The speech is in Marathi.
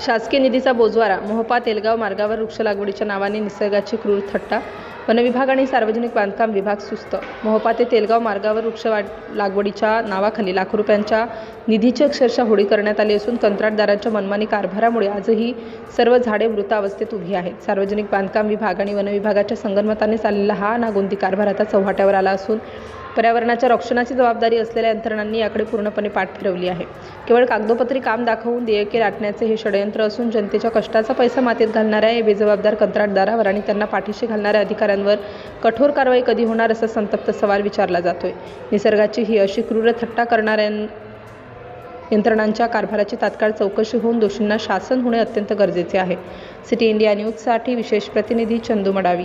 शासकीय निधीचा बोजवारा, मोहोपा तेलगाव मार्गावर वृक्ष लागवडीच्या नावाने निसर्गाची क्रूर थट्टा, वन विभाग आणि सार्वजनिक बांधकाम विभाग सुस्त. मोहोपा ते तेलगाव मार्गावर वृक्ष लागवडीच्या नावाखाली लाखो रुपयांच्या निधीची अक्षरशः होळी करण्यात आली असून कंत्राटदारांच्या मनमानी कारभारामुळे आजही सर्व झाडे मृत अवस्थेत उभी आहेत. सार्वजनिक बांधकाम विभाग आणि वन विभागाच्या संगनमताने चाललेला हा नागोंदी कारभार आता चव्हाट्यावर आला असून पर्यावरणाच्या रक्षणाची जबाबदारी असलेल्या यंत्रणांनी याकडे पूर्णपणे पाठ फिरवली आहे. केवळ कागदोपत्री काम दाखवून देयके लाटण्याचे हे षडयंत्र असून जनतेच्या कष्टाचा पैसा मातीत घालणाऱ्या या बेजबाबदार कंत्राटदारावर आणि त्यांना पाठीशी घालणाऱ्या अधिकाऱ्यांवर कठोर कारवाई कधी होणार असा संतप्त सवाल विचारला जातोय. निसर्गाची ही अशी क्रूर थट्टा करणाऱ्या यंत्रणांच्या कारभाराची तात्काळ चौकशी होऊन दोषींना शासन होणे अत्यंत गरजेचे आहे. सिटी इंडिया न्यूजसाठी विशेष प्रतिनिधी चंदू मडावी.